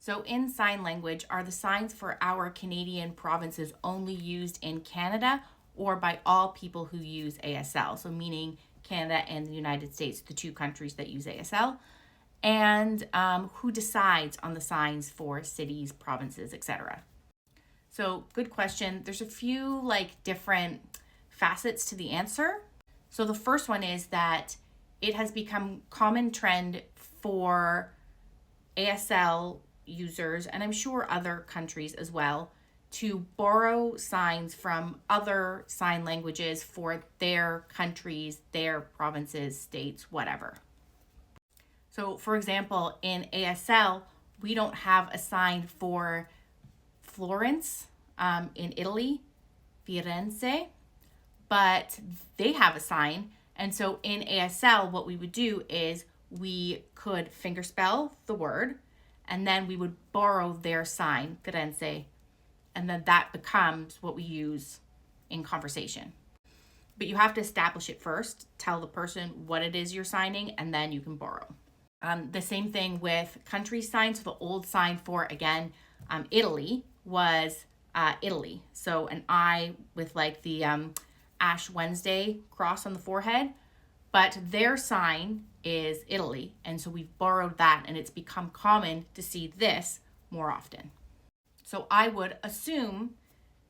So in sign language, are the signs for our Canadian provinces only used in Canada or by all people who use ASL? So meaning Canada and the United States, the two countries that use ASL. And who decides on the signs for cities, provinces, etc.? So good question. There's a few different facets to the answer. So the first one is that it has become common trend for ASL users, and I'm sure other countries as well, to borrow signs from other sign languages for their countries, their provinces, states, whatever. So for example, in ASL, we don't have a sign for Florence in Italy, Firenze, but they have a sign. And so in ASL, what we would do is we could fingerspell the word, and then we would borrow their sign, Firenze, and then that becomes what we use in conversation. But you have to establish it first, tell the person what it is you're signing, and then you can borrow. The same thing with country signs. So the old sign for, again, Italy was Italy. So an I with the Ash Wednesday cross on the forehead, but their sign is Italy. And so we've borrowed that, and it's become common to see this more often. So I would assume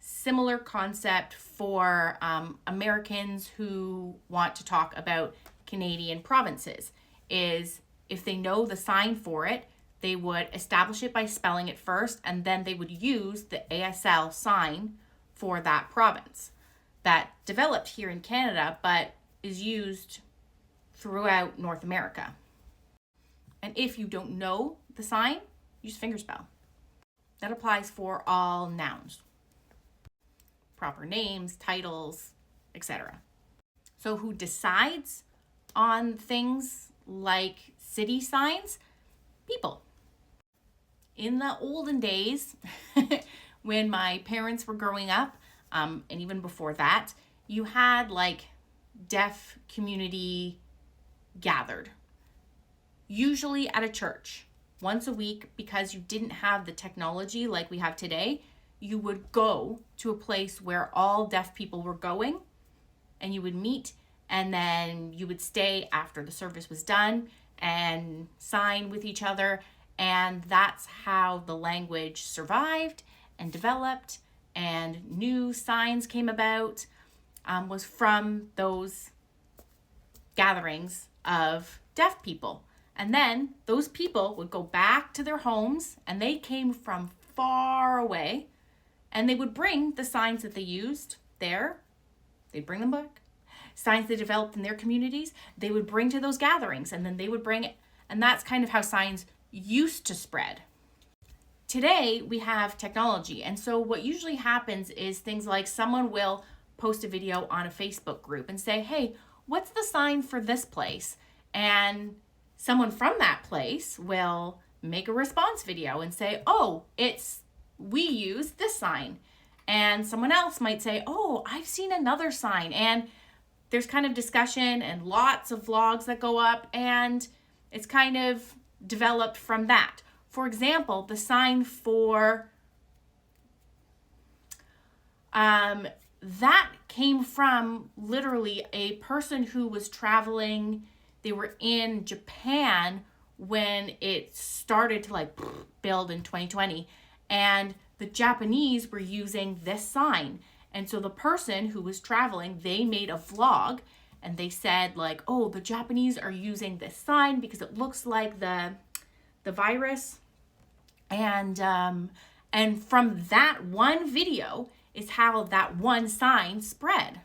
similar concept for Americans who want to talk about Canadian provinces is if they know the sign for it, they would establish it by spelling it first, and then they would use the ASL sign for that province that developed here in Canada, but is used throughout North America. And if you don't know the sign, use fingerspell. That applies for all nouns, proper names, titles, etc. So who decides on things like city signs? People. In the olden days, when my parents were growing up, and even before that, you had deaf community gathered, usually at a church once a week, because you didn't have the technology like we have today. You would go to a place where all deaf people were going, and you would meet, and then you would stay after the service was done and sign with each other. And that's how the language survived and developed, and new signs came about, was from those gatherings of deaf people. And then those people would go back to their homes, and they came from far away, and they would bring the signs that they used there. They'd bring them back. Signs they developed in their communities, they would bring to those gatherings, and then they would bring it. And that's kind of how signs used to spread. Today, we have technology. And so what usually happens is things like someone will post a video on a Facebook group and say, hey, what's the sign for this place? And someone from that place will make a response video and say, oh, we use this sign. And someone else might say, oh, I've seen another sign. And there's kind of discussion and lots of vlogs that go up, and it's kind of developed from that. For example, the sign for that came from literally a person who was traveling. They were in Japan when it started to build in 2020, and the Japanese were using this sign. And so the person who was traveling, they made a vlog, and they said oh, the Japanese are using this sign because it looks like the virus. And from that one video is how that one sign spread,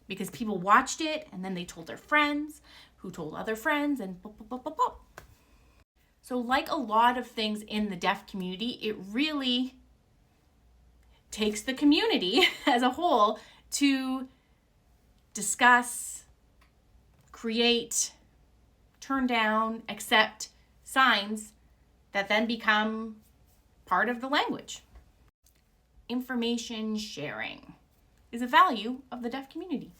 because people watched it, and then they told their friends, who told other friends, and bop, bop, bop, bop, bop. So like a lot of things in the deaf community, it really takes the community as a whole to discuss, create, turn down, accept signs that then become part of the language. Information sharing is a value of the deaf community.